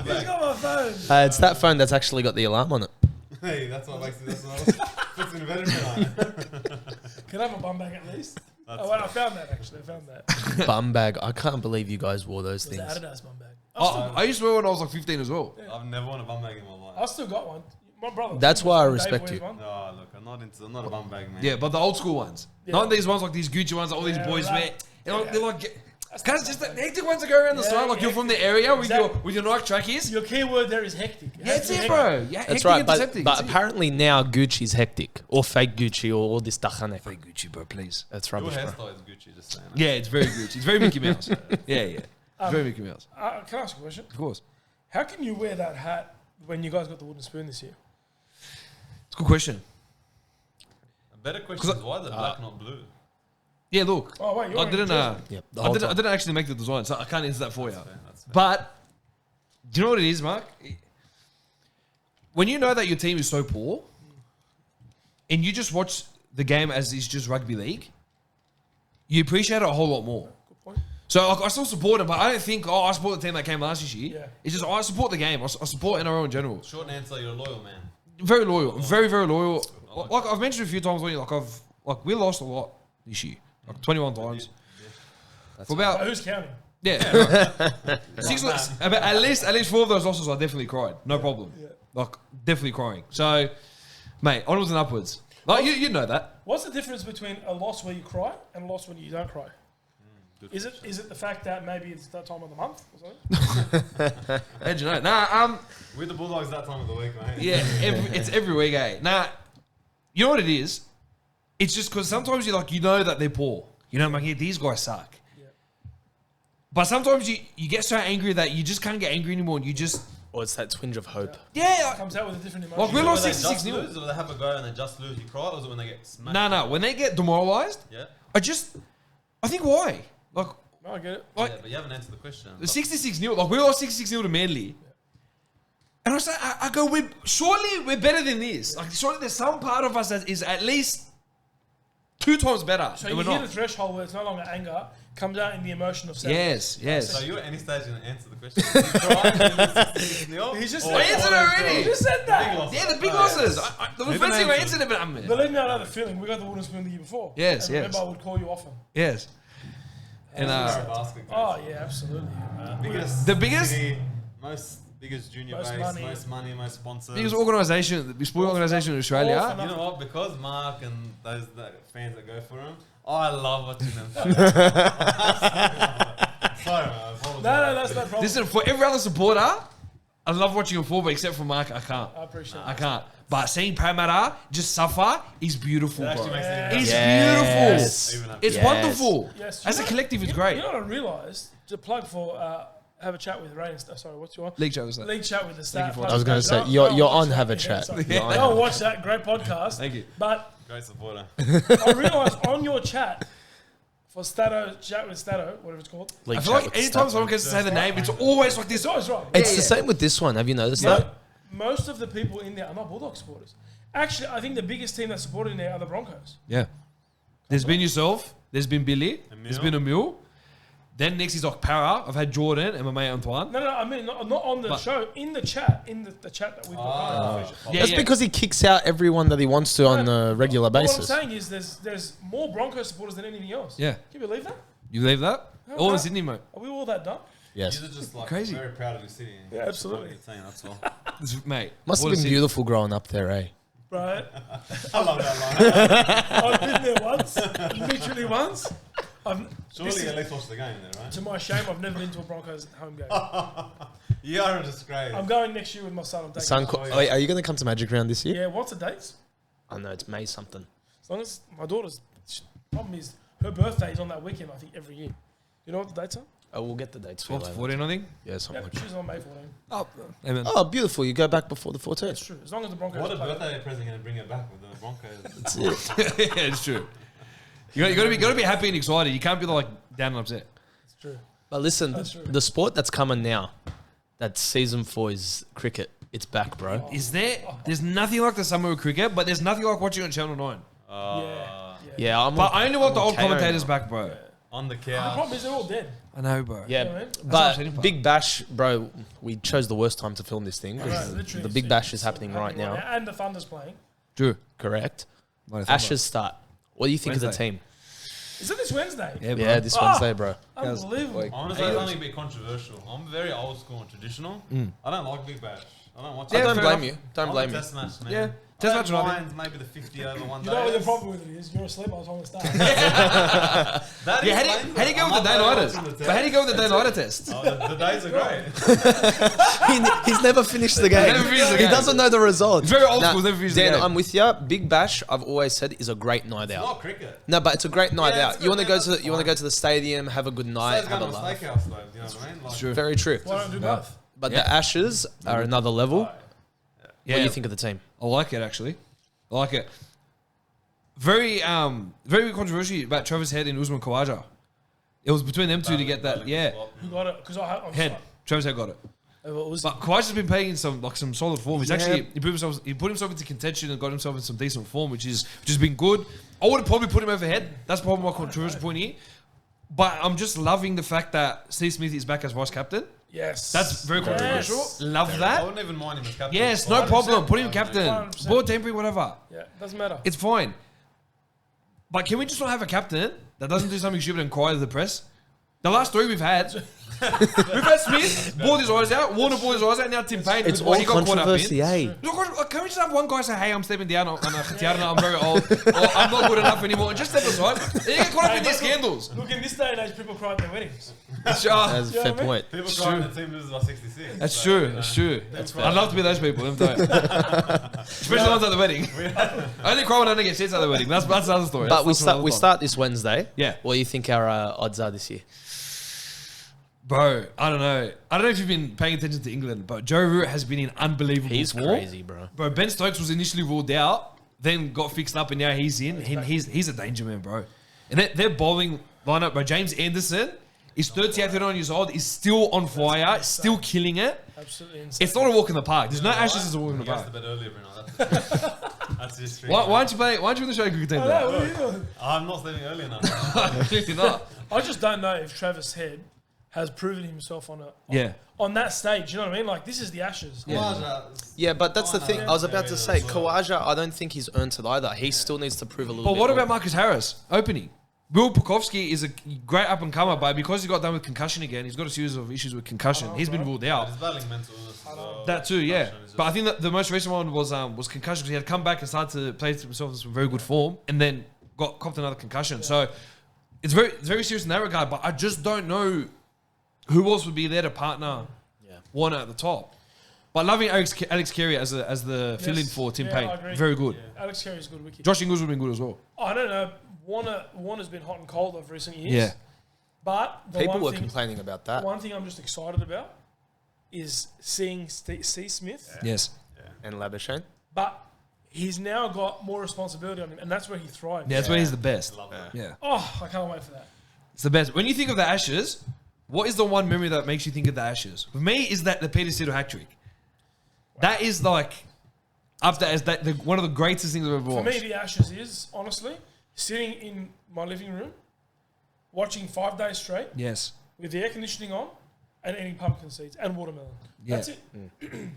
He's got my phone. It's that phone that's actually got the alarm on it. Hey, that's what makes it. That's what puts in better tonight. Can I have a bum bag at least? I found that actually. Bum bag. I can't believe you guys wore those It was things. an Adidas bum bag. I used to wear when I was like 15 as well. I've never worn a bum bag in my life. I still got one. My brother. That's why I Dave respect wears you. one. No, look, I'm not a bum bag man. Yeah, but the old school ones. Yeah. Not these ones like these Gucci ones that all these Yeah, boys right. wear. You know, Yeah. they're like, cause just the hectic ones that go around the style, like you're from the area with Exactly. your Nike trackies. Your key word there is hectic. Yeah, it's it, bro. Yeah, That's hectic right. and But deceptive. but That's it. apparently now Gucci's hectic. Or fake Gucci or all this dachane. Fake Gucci, bro, please. That's Your rubbish, bro. hairstyle is Gucci, just saying. Yeah, it's very Gucci. It's very Mickey Mouse. Yeah. It's very Mickey Mouse. Can I ask a question? Of course. How can you wear that hat when you guys got the wooden spoon this year? It's a good question. A better question is why the black, not blue? Yeah, look. Oh wait, you're I wearing didn't. jersey. Yep, the I whole didn't. I time. didn't actually make the design, so I can't answer that for you. That's fair. But do you know what it is, Mark? When you know that your team is so poor, and you just watch the game as it's just rugby league, you appreciate it a whole lot more. Good point. So like, I still support it, but I don't think, I support the team that came last year. Yeah. It's just I support the game. I support NRL in general. Short answer, you're a loyal man. Very loyal. Very, very loyal. Like I've mentioned a few times, we lost a lot this year, like 21 times. For about Who's counting? about at least 4 of those losses, I definitely cried. No problem. Yeah. Like definitely crying. So, mate, onwards and upwards. Like you know that. What's the difference between a loss where you cry and a loss when you don't cry? Is it the fact that maybe it's that time of the month or something? How'd you know? Nah, We're the Bulldogs that time of the week, mate. yeah, it's every week, eh? Nah, you know what it is? It's just because sometimes you know that they're poor. You know, like, yeah, these guys suck. Yeah. But sometimes you get so angry that you just can't get angry anymore, and you just Or it's that twinge of hope. yeah. Comes out with a different Like emotion. we lost When they just 66-0. lose, or they have a go and they just lose, you cry, or is it when they get smashed? No. When they get demoralized, Yeah. I think why? Like, I get it. Like, Yeah, but you haven't answered the question. 66-0. Like, we lost 66-0 to Manly. And I was like, I go, surely we're better than this. Like, surely there's some part of us that is at least 2 times better. So than you we're hit not. the threshold where it's no longer anger, comes out in the emotion of sadness. Yes. So you're at any stage going to answer the question. You cry, 66-0, He's just or said- I answered already. You just said that. Yeah, the big losses. The Who first thing I answered? answered it, but I'm Believe me, I know the feeling. We got the wooden spoon the year before. Yes, and remember, yes. I would call you often. Yes. And basket Oh, yeah, absolutely. biggest, The biggest- city, biggest junior Most base, money. most money, most sponsors. biggest organisation, the sport organisation in All Australia. for You know what? Because Mark and those fans that go for him, I love watching them. Sorry, man. I apologize. No, that's no problem. Listen, for every other supporter, I love watching him fall, but except for Mark, I can't. I appreciate I it. can't. But seeing Parramatta just suffer is beautiful, It actually bro. makes it even It's happier. Yes. beautiful. Even happier. It's Yes. wonderful. Yes. As a collective, it's You great. know what I realised? To plug for have a chat with Ray and sorry, what's your League show was that. league chat with the staff? for- I was going to say, Go you're and watch on that. Have a Yeah, Chat. sorry. You're on Go Have and a- watch that great podcast. Thank you. But Great supporter. I realised on your chat for Stato, chat with Stato, whatever it's called. League I feel chat like with anytime stuff. someone gets to say the name, it's always like this. It's always right. It's Yeah, the yeah. same with this one. Have you noticed No, that? most of the people in there are not Bulldog supporters. Actually, I think the biggest team that's supported in there are the Broncos. Yeah. There's been yourself. There's been Billy. There's Emil. been Emil. Then next is like Para. I've had Jordan and my mate Antoine. No, I mean not on the But- show. In the chat, the chat that we've got. Yeah, That's because he kicks out everyone that he wants to on a regular What I'm basis. saying is there's more Broncos supporters than anything else. Yeah. Can you believe that? You believe that? All in Okay. Sydney, mate. Are we all that dumb? Yes. You're just like Crazy. very proud of your city. Yeah, absolutely. Just saying, that's all. Mate. Must have all in been Sydney. beautiful growing up there, eh? Right. I love that line. I've been there once, literally once. Surely you at least watch the game there, right? To my shame, I've never been to a Broncos home game. You are a disgrace. I'm going next year with my son. I'm taking Son, him. wait, are you going to come to Magic Round this year? Yeah, what's the dates? I know it's May something. As long as my daughter's problem is her birthday is on that weekend. I think every year. You know what the dates are? Oh, we'll get the dates for you 12 to later. 14, I think. Yeah, something Yeah, like that. she's on May 14. Oh, amen. Oh, beautiful. You go back before the That's 14th. true. As long as the Broncos What a play. birthday present going to bring her back with the Broncos. That's it. Yeah, it's true. You got to be happy and excited. You can't be like down and upset. It's true. But listen, That's true. the sport that's coming now, that season 4 is cricket. It's back, bro. Is there? There's nothing like the summer of cricket, but there's nothing like watching on Channel 9. Yeah. Yeah, I'm. But I only want the old KO commentators now. back, bro. On the The couch. problem is they're all dead. I know, bro. Yeah, You know what I mean? That's what I'm but Big Bash, bro, we chose the worst time to film this thing Right, because literally, the Big Bash is happening right now. And the Thunder's playing. True. Correct. Ashes start. What do you think of the Wednesday. team? Is it this Wednesday? Yeah, bro. Yeah, this Oh! Wednesday, bro. Unbelievable. Honestly, it's only a bit controversial. I'm very old school and traditional. I don't like Big Bash. I don't watch I it. don't fair blame enough. you. Don't I'm blame a you. test match, man. Yeah, I test don't match, right? mind maybe the 50 over one You day. know what the problem with it is? You're asleep by the time it starts. That Yeah, explains how do you it. go I'm with the up day there nighters? watching the But how do you go with the day nighter test? Oh, the days are great. He's never finished the game. Never finished the He game. doesn't know the results. It's very old school, never finished the Dan, game. I'm with you. Big Bash, I've always said, is a great night out. Not cricket. No, but it's a great night Yeah, it's out. You want to good, go man, to that's you want to fine. go to the stadium, have a good night, Night, have a going to a laugh. steakhouse, though. You know what I mean? Like, True. Very true. Why don't do both? But Yeah. the Ashes are another level. What Yeah, do you think of the team? I like it actually. I like it. Very controversial about Travis Head and Usman Khawaja. It was between them two to get that. Yeah, Who got it? Because I'm Head. Travis Head got it. It was, But Khawaja's been playing in some solid form. He's Yeah. actually he put himself into contention and got himself in some decent form, which has been good. I would have probably put him over Head. That's probably my controversial point here. But I'm just loving the fact that Steve Smith is back as vice captain. yes. That's very controversial. Yes. Love I that. wouldn't even mind him as captain. Yes, no 100%. problem. Put him captain. 100%. Board temporary, whatever. Yeah, doesn't matter. It's fine. But can we just not have a captain that doesn't do something stupid and cry to the press? The last 3 we've had Smith, balled his eyes out, Warner balled his eyes out, now Tim Payne. It's what all he got caught up in. controversy, eh? Look, can we just have one guy say, hey, I'm stepping down on a Khatiarana, I'm very old, or I'm not good enough anymore, and just step aside. And you get caught up in these scandals. Look, in this day and age, people cry at their weddings. That's Sure. a You know fair what I mean? point. People It's cry when true. the team loses by 66. That's So, true, you know, that's true. fair. I'd love to be those people, let me tell you. Especially the ones at the wedding. I only cry when I don't get seats at the wedding. That's another story. But we That's another time. start this Wednesday. Yeah. What do you think our odds are this year? Bro, I don't know. I don't know if you've been paying attention to England, but Joe Root has been in unbelievable He's form. crazy, bro. Bro, Ben Stokes was initially ruled out, then got fixed up, and now he's in. He's a danger man, bro. And their bowling lineup, bro. James Anderson He's 38, 39 years old. He's still on fire, still killing it. Absolutely insane. It's not a walk in the park. There's no Ashes as a walk in the He goes park. to bed early every night. That's his stream. Why don't you play? Why don't you win the show cricket team? I know, what are you doing? I'm not sleeping early enough. Clearly not. I just don't know if Travis Head has proven himself on that stage. You know what I mean? Like, this is the Ashes. Yeah, but that's the thing. I was about to say, Kawaja, I don't think he's earned it either. He still needs to prove a little bit. But what more. about Marcus Harris opening? Will Pukovsky is a great up and comer, but because he got done with concussion again, he's got a series of issues with concussion. He's been ruled out. He's battling mental illness. That too, yeah. But I think that the most recent one was concussion because he had come back and started to play himself in some very good form, and then copped another concussion. So it's very serious in that regard. But I just don't know who else would be there to partner Warner at the top. But loving Alex Carey as the fill-in for Tim Payne, I agree. very good. Yeah. Alex Carey's a good wicket. Josh Ingles would have been good as well. I don't know. Warner's been hot and cold of recent years. Yeah. But the People one were thing, complaining about that. one thing I'm just excited about is seeing C. Smith. Yes. And Labuschagne. But he's now got more responsibility on him, and that's where he thrives. Yeah, that's where he's the best. Love that. Yeah. Oh, I can't wait for that. It's the best. When you think of the Ashes, what is the one memory that makes you think of the Ashes? For me, is that the Peter Siddle hat trick. That is like up there as one of the greatest things I've ever For watched. me, the Ashes is, honestly, sitting in my living room, watching 5 days straight Yes. with the air conditioning on and eating pumpkin seeds and watermelon. Yeah. That's it.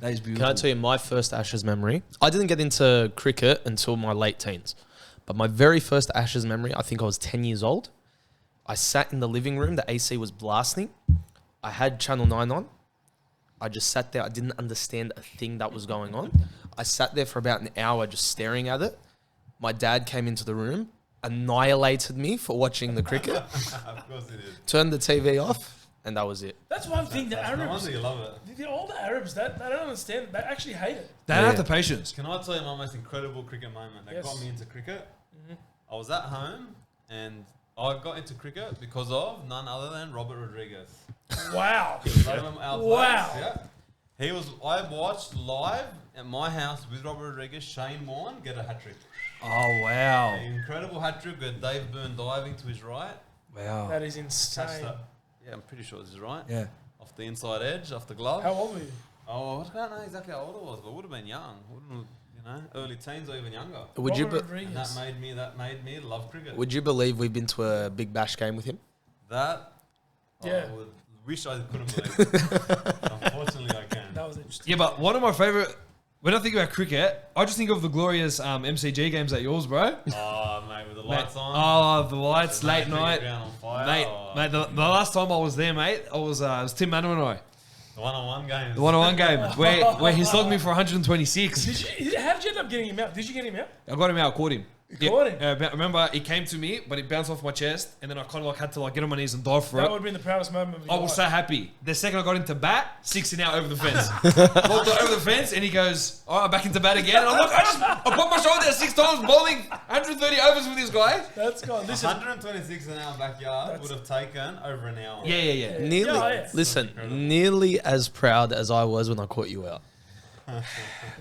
That is beautiful. Can I tell you my first Ashes memory? I didn't get into cricket until my late teens. But my very first Ashes memory, I think I was 10 years old. I sat in the living room. The AC was blasting. I had Channel 9 on. I just sat there. I didn't understand a thing that was going on. I sat there for about an hour just staring at it. My dad came into the room, annihilated me for watching the cricket, Of course it is. turned the TV off, and that was it. That's one thing the No Arabs, wonder you love it. all the Arabs, they don't understand. They actually hate it. They don't have the patience. Can I tell you my most incredible cricket moment that Yes. got me into cricket? I was at home and I got into cricket because of none other than Robert Rodriguez. Wow. One of our Wow. players, yeah. I watched live at my house with Robert Rodriguez, Shane Warne get a hat trick. Oh, wow. An incredible hat trick with Dave Byrne diving to his right. Wow. That is Catch insane. that. Yeah, I'm pretty sure it's his right. Yeah. Off the inside edge, off the glove. How old were you? Oh, I don't know exactly how old I was, but I would have been young. Early teens or even younger. Would you, Robert be- And Rodriguez. that made me love cricket. would you believe we've been to a Big Bash game with him? That Yeah. I would wish I couldn't believe it. Unfortunately, I can. That was interesting. Yeah, but one of my favorite, when I think about cricket, I just think of the glorious MCG games at yours, bro. Oh, mate, with the lights on. Oh, the lights, the late cricket night. ground on fire. Mate, Oh, the last time I was there, mate, it was Tim Mannah and I. the one-on-one games. The one-on-one game where he slugged me for 126. How did you end up getting him out? Did you get him out? I got him out, caught him. You caught him? Remember, he came to me, but he bounced off my chest, and then I kind of had to get on my knees and dive for That it. would have been the proudest moment of your I was life. so happy. The second I got into bat, 60 out over the fence. Walked over the fence, and he goes, "All right, back into bat again." And I'm like, I put my shoulder out 6 times, bowling 130 overs with this guy. That's gone. Listen, 126 in our backyard would have taken over an hour. Yeah. Nearly, Yeah. listen, Incredible. nearly as proud as I was when I caught you out.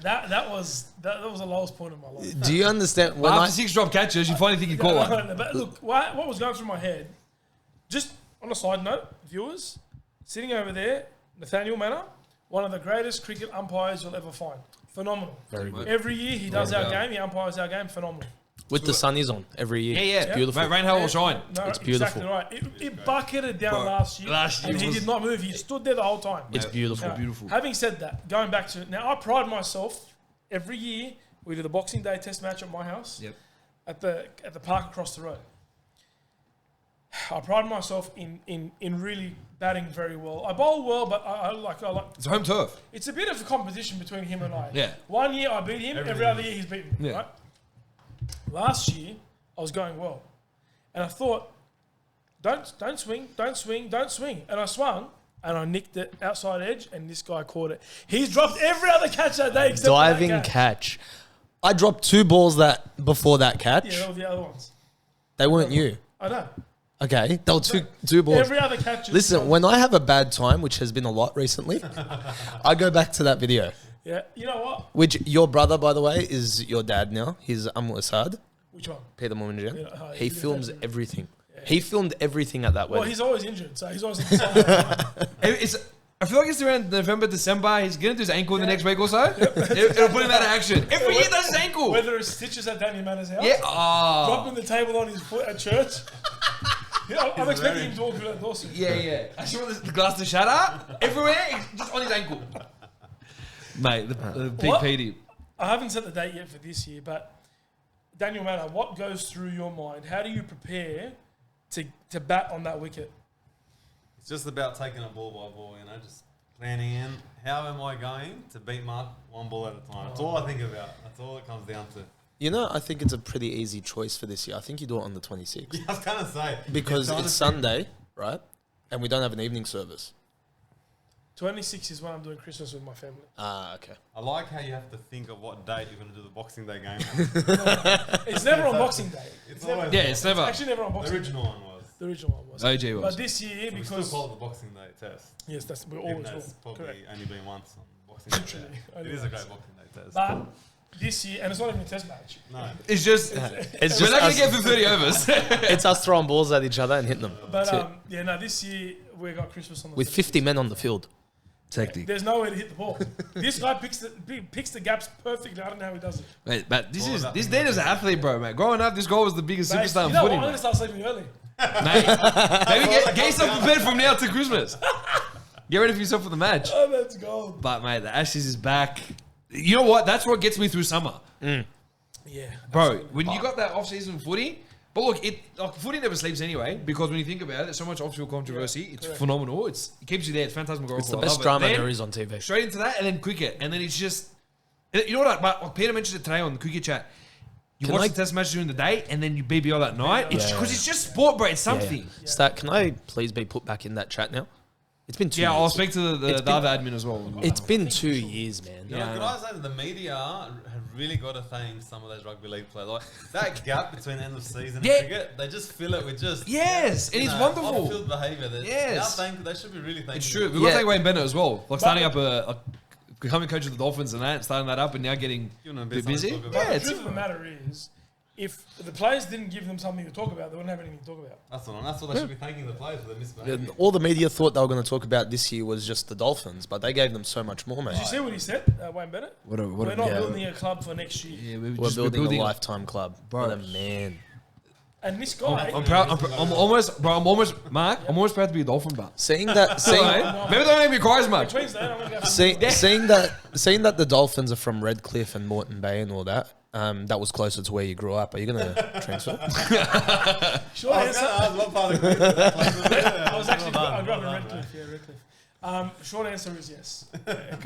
that was the lowest point of my life. Do you understand? But When after 6 drop catches, you finally think you caught one. But look, what was going through my head, just on a side note, viewers, sitting over there, Nathaniel Mannah, one of the greatest cricket umpires you'll ever find. Phenomenal. Very good. Every year he does Very our well. game, he umpires our game, phenomenal. With the sunnies on every year. Yeah. It's beautiful. Mate, rain, hail, or shine. No, It's beautiful. Exactly right. It bucketed down Bro, last year, last year and he was- did not move. He stood there the whole time. It's beautiful. Now, Beautiful. Having said that, going back to now, I pride myself every year. We do the Boxing Day Test match at my house Yep. at the park across the road. I pride myself in really batting very well. I bowl well, but I like. It's home turf. It's a bit of a competition between him and I. Yeah. One year I beat him. Every other year he's beaten me. Yeah. Right. Last year I was going well, and I thought, don't swing, and I swung. And I nicked it outside edge, and this guy caught it. He's dropped every other catch that day except Diving for that catch. I dropped 2 balls before that catch. Yeah, all the other ones. They weren't you. I know. Okay, they were two balls. Every other catch. is Listen, from- when I have a bad time, which has been a lot recently, I go back to that video. yeah, you know what? Which your brother, by the way, is your dad now. He's Asad, Which one? Peter Mominjan. Yeah, He yeah, films yeah. everything. Yeah. He filmed everything at that Well, wedding. he's always injured, so he's always on the side. I feel like it's around November, December. He's going to do his ankle in the next week or so. It'll put him out of action. Every year does his ankle. Whether it's stitches at Daniel Mannah's house, Yeah. dropping the table on his foot at church. Yeah, I'm expecting him to walk through that door soon. Yeah. I just want the glass to shatter everywhere, just on his ankle. Mate, the big What? Petey. I haven't set the date yet for this year, but Daniel Mannah, what goes through your mind? How do you prepare to bat on that wicket? It's just about taking it ball by ball, just planning in how am I going to beat Mark one ball at a time. That's all I think about. That's all it comes down to. I think it's a pretty easy choice for this year. I think you do it on the 26th. I was going to say. Because it's Sunday, right? And we don't have an evening service. 26 is when I'm doing Christmas with my family. Ah, okay. I like how you have to think of what date you're going to do the Boxing Day game. It's never on Boxing Day. It's always It's never. Actually never on the Boxing Day. original one was. The original one was. OG was. But this year, We because... still call it the Boxing Day test. Yes, we're Even always though wrong. it's probably Correct. only been once on Boxing Day. Literally, Yeah. only It is a once. great Boxing Day test. But this year, and it's not even a test match. No. It's just... It's We're just not going us, to get through 30 overs. it's us throwing balls at each other and hitting them. But That's it. this year we got Christmas on the With 26th. 50 men on the field. Tactic. There's nowhere to hit the ball. This guy picks the gaps perfectly. I don't know how he does it. Mate, but this Daniel's an athlete, bro, mate. Growing up, this guy was the biggest Mate, superstar you in know what? footy, I'm going to mate. start sleeping early. Mate, maybe get yourself prepared from now to Christmas. Get ready for yourself for the match. Oh, that's gold. But, mate, the Ashes is back. You know what? That's what gets me through summer. Yeah. Bro, absolutely. when you got that off-season footy, but look, footy never sleeps anyway, because when you think about it, there's so much off-field controversy. It's correct. phenomenal. It keeps you there. It's phantasmagorical. It's the I best love it. drama Then, there is on TV. Straight into that, and then cricket. And then it's just... You know what? Like Peter mentioned it today on the cricket chat. You Can watch I- the test match during the day, and then you BBL that night. It's Yeah. because it's just sport, bro. It's something. Stat, can I please be put back in that chat now? It's been 2 Yeah, years. I'll speak to the It's been- other admin as well. It's been 2 years, man. You know, can I say that the media have really got to thank some of those rugby league players? Like that gap between the end of season Yeah. and cricket, they just fill it with just Yes, and it's wonderful. off-field behaviour. Yes. They should be really thankful. It's true. We've got Yeah. to thank Wayne Bennett as well. Like starting up becoming coach of the Dolphins and that, starting that up and now getting Giving them a bit something to busy. talk about. Yeah, The it's truth of the matter is, if the players didn't give them something to talk about, they wouldn't have anything to talk about. That's what they should be thanking the players for their misbehaviour. All the media thought they were going to talk about this year was just the Dolphins, but they gave them so much more, man. Did you see what he said, Wayne Bennett? What a, We're not yeah. building a club for next year. yeah, We're building a lifetime club. Bro. What a man. And this guy, I'm proud. I'm almost proud to be a Dolphin bar. Seeing that, Maybe they don't make me cry as much. Wednesday, I'm going to go. seeing that the Dolphins are from Redcliffe and Moreton Bay and all that, that was closer to where you grew up. Are you going to transfer? Short answer. What part of the I was actually I grew up in Redcliffe. Yeah, Redcliffe. Short answer is yes.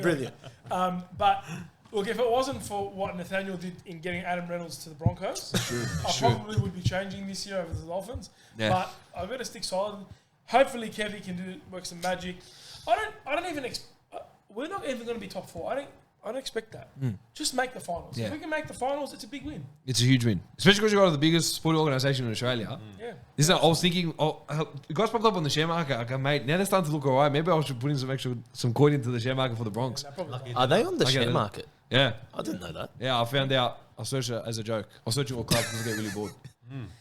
Brilliant. But look, if it wasn't for what Nathaniel did in getting Adam Reynolds to the Broncos, I probably would be changing this year over the Dolphins. Yeah. But I've got to stick solid. Hopefully, Kevy can work some magic. I don't even. We're not even going to be top 4. I don't expect that. Just make the finals. Yeah. If we can make the finals, it's a big win. It's a huge win, especially because you're one of the biggest sporting organisation in Australia. Yeah. This is, I was thinking, the guys popped up on the share market. I go, mate, now they're starting to look alright. Maybe I should put in some coin into the share market for the Bronx. No, probably not. Are they on the I get share it. market? Yeah, I didn't know that. yeah. I found out. I searched it as a joke. I searched all clubs because I get really bored.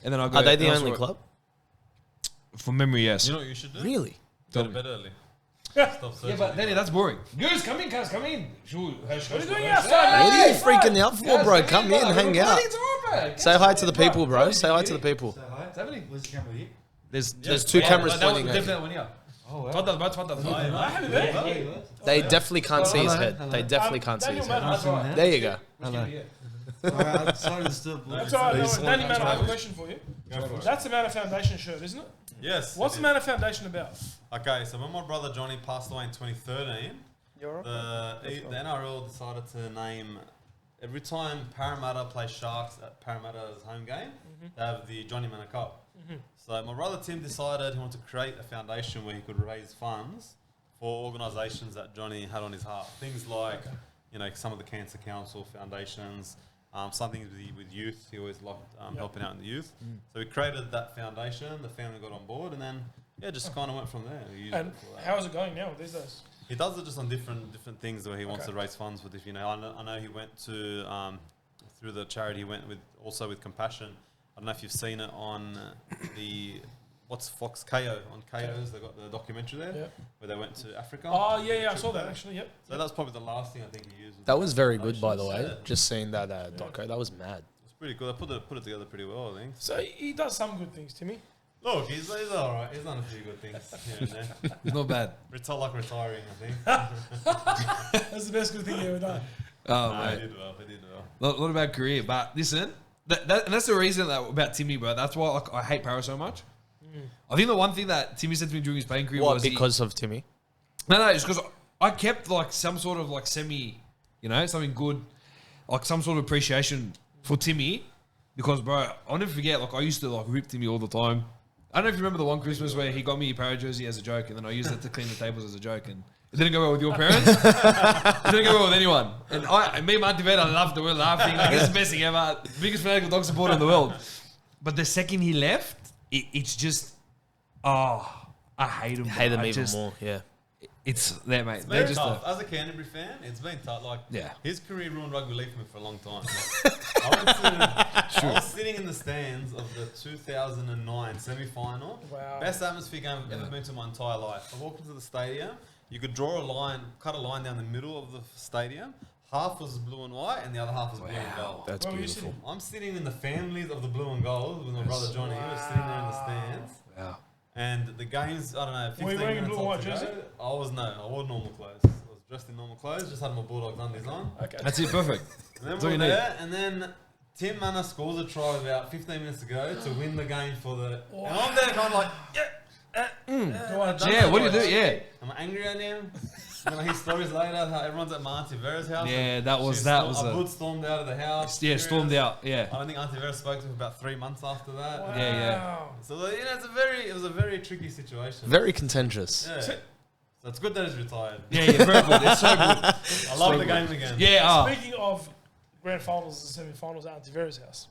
And then I go. Are they the and I only saw it. club? From memory, yes. You know what you should do? Really? Go to bed early. Stop Yeah, searching. but Danny, that's boring. Guys, come in, guys, come in. What What are you doing outside? What are you freaking out for, bro? Come in, hang out. Say hi to the people, bro. Say hi to the people. There's 2 cameras pointing at you. Definitely one here. تفضل بقى تفضل. They definitely can't see his head. They definitely can't see his Daniel head. Mann, that's all right. There you go. Alright, sorry to disturb. That's all right. No, Danny Mann, I have a question for you. Go for it. That's the MannahFoundation shirt, isn't it? Yes. What's it the is. MannahFoundation about? Okay, so when my brother Johnny passed away in 2013, the NRL decided to name every time Parramatta play Sharks at Parramatta's home game, they have the Johnny Manah Cup. So my brother Tim decided he wanted to create a foundation where he could raise funds for organisations that Johnny had on his heart. Things like, some of the Cancer Council foundations, something with youth. He always loved helping out in the youth. So we created that foundation. The family got on board, and then just kind of went from there. We used And it for that. how is it going now these days? He does it just on different things where he wants to raise funds with. I know he went to through the charity. He went with Compassion. I don't know if you've seen it on the what's Fox KO on KO's. They got the documentary there Yeah. where they went to Africa. Oh, yeah, I saw that actually, yep. So that's probably the last thing I think he used. That was very good, by the way. Yeah. Just seeing that doco, that was mad. It's pretty good. They put it together pretty well, I think. So he does some good things, Timmy. Look, he's all right. He's done a few good things here and there. It's not bad. Retiring, I think. That's the best good thing he ever done. Oh, He mate. did well. He did well. Not about career, but listen, and that's the reason that about Timmy, bro. That's why I hate Para so much. I think the one thing that Timmy said to me during his playing career What, was because of Timmy? No, it's because I kept like some sort of like semi, something good, like some sort of appreciation for Timmy, because bro, I'll never forget. Like I used to like rip Timmy all the time. I don't know if you remember the one Christmas where he got me a Para jersey as a joke, and then I used it to clean the tables as a joke, and it didn't go well with your parents. It didn't go well with anyone. And me and my Auntie Veda loved it. We were laughing like it's the best thing ever. Biggest fanatical dog supporter in the world. But the second he left, it's just, I hate him. Hate bro. them I even just- more, yeah. It's there, mate. It's They're very just tough. As a Canterbury fan, it's been tough. Like, Yeah. his career ruined rugby league for me for a long time. Like, I was sitting in the stands of the 2009 semi-final. Wow. Best atmosphere game I've ever been to in my entire life. I walked into the stadium. You could draw a line, cut a line down the middle of the stadium. Half was blue and white, and the other half was blue and gold. That's Where were you beautiful. I'm sitting in the families of the blue and gold with my brother Johnny. He was sitting there in the stands. Wow. And the game's, I don't know, 15 Were you wearing a minutes blue and off white to go. jersey? I wore normal clothes. I was dressed in normal clothes, just had my Bulldogs undies on. Okay. That's it, perfect. And then That's we all were you need. there, and then Tim Mannah scores a try with about 15 minutes to go to win the game for the... And I'm there kind of like, Yeah, what do you do? Yeah. I'm angry at him. And then I hear stories later how everyone's at my Auntie Vera's house. Yeah, and that was- she that stormed- was I a- would stormed out of the house. Yeah, stormed furious. out. Yeah. I don't think Auntie Vera spoke to him for about 3 months after that. Wow. Yeah. So it was a very tricky situation. Very contentious. Yeah. So it's good that he's retired. Yeah, very good. It's so good. I love the game again. Yeah. Speaking of grand finals and semi-finals at Auntie Vera's house,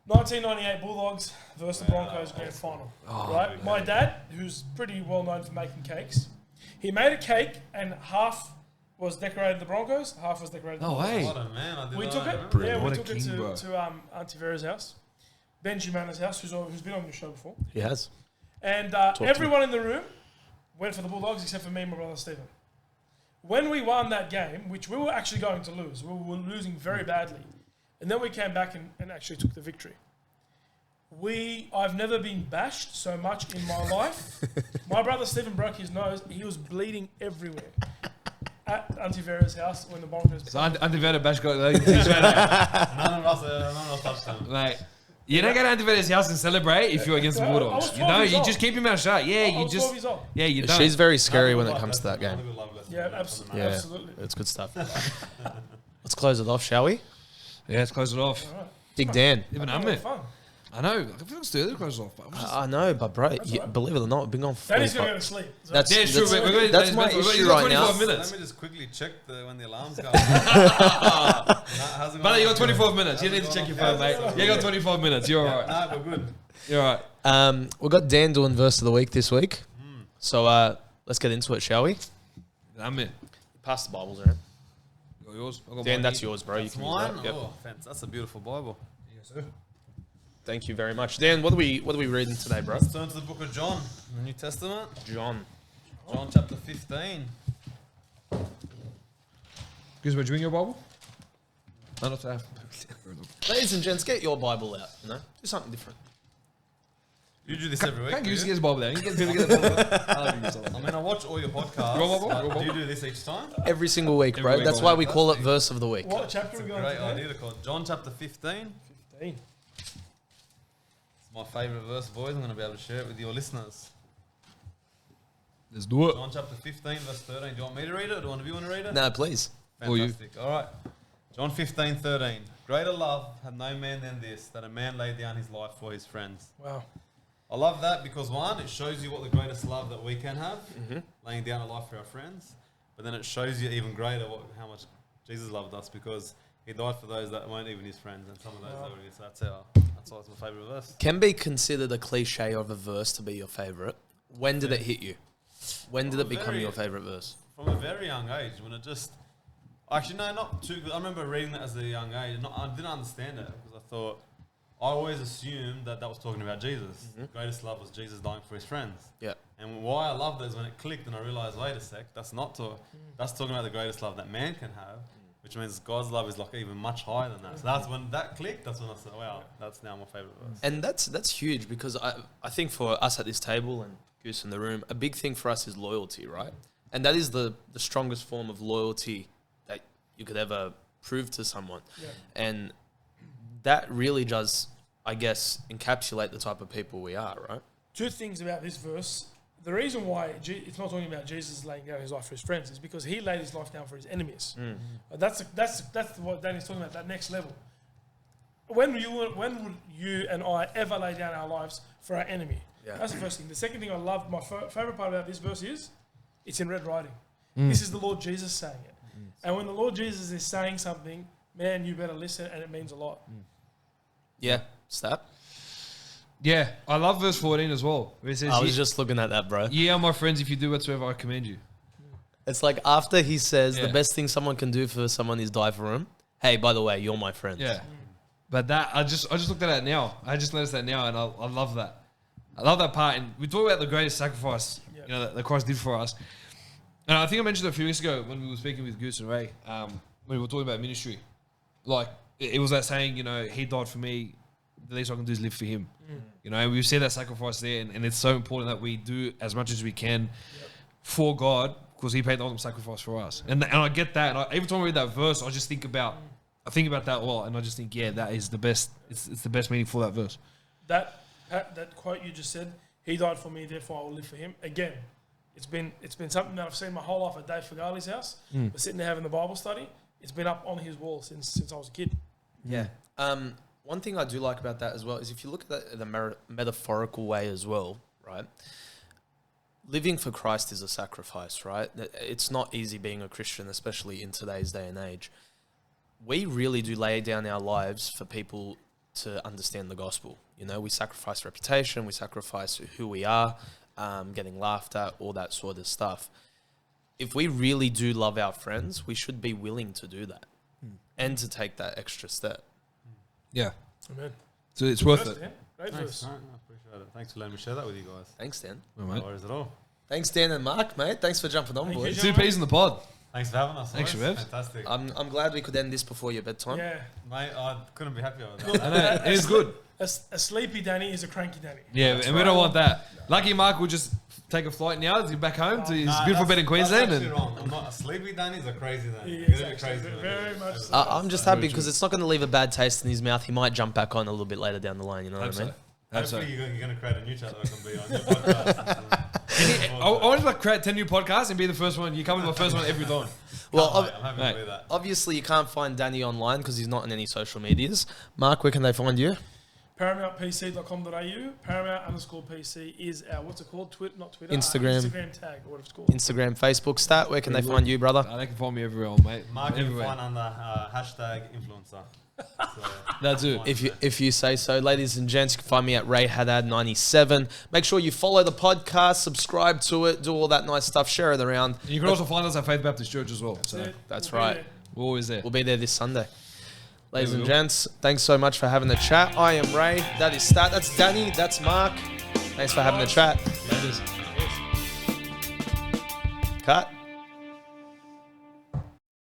1998 Bulldogs versus the Broncos grand final. Right, my dad, who's pretty well known for making cakes, he made a cake and half was decorated the Broncos, half was decorated. the No Bulldogs. way. What a man. I did We not took it. remember. Brilliant. Yeah, What we a took king, it bro. to Auntie Vera's house. Benji Mannah's house, who's been on your show before, He has. and to everyone in the room went for the Bulldogs except for me and my brother Stephen. When we won that game, which we were actually going to lose, we were losing very badly, and then we came back and actually took the victory. I've never been bashed so much in my life. My brother Stephen broke his nose. He was bleeding everywhere at Auntie Vera's house when the Broncos. So Auntie Veda bash got None of us touched him. Mate, you don't go to Auntie Veda's house and celebrate if you're against the I was Bulldogs. 12 You know, years you old. just keep your mouth shut. Yeah, I you was 12 just. years old. Yeah, you don't. She's very scary when it Another comes to that good game. love lesson. Yeah, From absolutely. the Yeah, Absolutely. it's good stuff. Let's close it off, shall we? Yeah, let's close it off. All right. Big Dan. Even Having I'm a lot it. of fun. I know. I feel like it's early to close it off. But I'm just- I know, but bro, That's all right. believe it or not, we've been gone for Danny's going to 45. go to sleep. So That's, Yeah, sure. that's, We're going that's my issue right now. 25 minutes. Let me just quickly check when the alarm's going. How's it But you got going? 25 minutes. You need to check your phone, mate. You got 25 minutes. You're all right. Nah, we're good. You're all right. We've got Dan doing verse of the week this week. So let's get into it, shall we? I'm it. Pass the Bibles around. You got yours. I got Dan, mine that's here. yours, bro. That's you can mine. use that. Yep. Oh, fancy. That's a beautiful Bible. Yes, sir. Thank you very much. Dan, what are we reading today, bro? Let's turn to the book of John, the New Testament. John. John chapter 15. Guys, would you bring your Bible? No, not to have. Ladies and gents, get your Bible out. Do something different. You do this every week. Can't do use you? his Bible there. You get people to get the Bible. I love you, so I mean, I watch all your podcasts. You want Bible? but You want do you do this each time? Every single week, bro. Every week, That's bro. why we call it verse of the week. what chapter are we going Great to idea to call it. John chapter 15. 15. It's my favourite verse, boys. I'm going to be able to share it with your listeners. Let's do it. John chapter 15, verse 13. Do you want me to read it or do one of you want to read it? No, please. Or you. Fantastic. All right. John 15, 13. Greater love had no man than this, that a man laid down his life for his friends. Wow. I love that because one, it shows you what the greatest love that we can have, laying down a life for our friends. But then it shows you even greater how much Jesus loved us because he died for those that weren't even his friends and some of those that were his. So that's why it's my favourite verse. Can be considered a cliche of a verse to be your favorite. When did it hit you? When did it become your favorite verse? From a very young age, when it just... Actually, no, not too good. I remember reading that as a young age. I didn't understand it because I thought... I always assumed that was talking about Jesus. The greatest love was Jesus dying for his friends. Yeah. And why I love that is when it clicked and I realized, wait a sec, that's not that's talking about the greatest love that man can have, which means God's love is like even much higher than that. So that's when that clicked. That's when I said, wow, that's now my favorite verse. And that's huge because I think for us at this table and Goose in the room, a big thing for us is loyalty, right? And that is the strongest form of loyalty that you could ever prove to someone. Yeah. And that really does, I guess, encapsulate the type of people we are, right? Two things about this verse. The reason why it's not talking about Jesus laying down his life for his friends is because he laid his life down for his enemies. That's what Danny's talking about, that next level. When would you and I ever lay down our lives for our enemy? Yeah. That's the first thing. The second thing I love, my favorite part about this verse is, it's in red writing. This is the Lord Jesus saying it. And when the Lord Jesus is saying something, man, you better listen, and it means a lot. Yeah, Stap? Yeah, I love verse 14 as well. Where it says, I was just looking at that, bro. "Ye are my friends if you do whatsoever I command you." It's like after he says Yeah. the best thing someone can do for someone is die for him. Hey, by the way, you're my friend. Yeah. But that I just looked at that now. I just noticed that now, and I love that. I love that part. And we talk about the greatest sacrifice, Yeah. you know, that Christ did for us. And I think I mentioned it a few weeks ago when we were speaking with Goose and Ray, when we were talking about ministry. Like it was that saying, you know, he died for me. The least I can do is live for him. You know, and we've seen that sacrifice there, and it's so important that we do as much as we can for God, because he paid the ultimate sacrifice for us. And I get that. And every time I read that verse, I just think about that a lot, and I just think, yeah, that is the best. It's the best meaning for that verse. That quote you just said, he died for me, therefore I will live for him. Again, it's been something that I've seen my whole life at Dave Fagali's house. We're sitting there having the Bible study. It's been up on his wall since I was a kid. Yeah. One thing I do like about that as well is if you look at that in a metaphorical way as well, right? Living for Christ is a sacrifice, right? It's not easy being a Christian, especially in today's day and age. We really do lay down our lives for people to understand the gospel. You know, we sacrifice reputation, we sacrifice who we are, getting laughed at, all that sort of stuff. If we really do love our friends, we should be willing to do that and to take that extra step. Yeah. Amen. So it's worth Verse, it. yeah? Great Thanks, verse. mate. I appreciate it. Thanks for letting me share that with you guys. Thanks, Dan. All No right. worries at all. Thanks, Dan and Mark, mate. Thanks for jumping on, Thank you, boys. John. Two peas in the pod. Thanks for having us. Thanks, boys. Shabab. Fantastic. I'm glad we could end this before your bedtime. Yeah. Mate, I couldn't be happier with that. I know, it is good. A sleepy Danny is a cranky Danny. Yeah, That's and we right. don't want that. Lucky Mark will just take a flight now. He's back home to his beautiful bed in Queensland. That's And actually wrong. I'm not a sleepy Danny, he's a crazy Danny. Yeah, You're gonna be exactly. crazy. Very much so. I'm just happy because it's not going to leave a bad taste in his mouth. He might jump back on a little bit later down the line, you know what I mean? Hopefully you're going to create a new chat that I can be on your podcast. I want to like create 10 new podcasts and be the first one. You come with my first one every time. Well, I'm happy mate. to do that. obviously you can't find Danny online because he's not on any social medias. Mark, where can they find you? ParamountPC.com.au. Paramount_PC is our, what's it called? Not Twitter. Instagram. Instagram tag, or whatever it's called. Instagram, Facebook, Stat. Where can they find you, brother? They can find me everywhere, mate. Mark, you can everywhere. find under hashtag influencer. So, That's it. If you say so, ladies and gents, you can find me at Ray Haddad 97. Make sure you follow the podcast, subscribe to it, do all that nice stuff, share it around. And you can also find us at Faith Baptist Church as well. So That's it. That's We'll be right. there. we're always there. We'll be there this Sunday. Ladies There we and go. gents, thanks so much for having the chat. I am Ray. That is Stat. That's Danny. That's Mark. Thanks for having the chat. Ladies. Cut.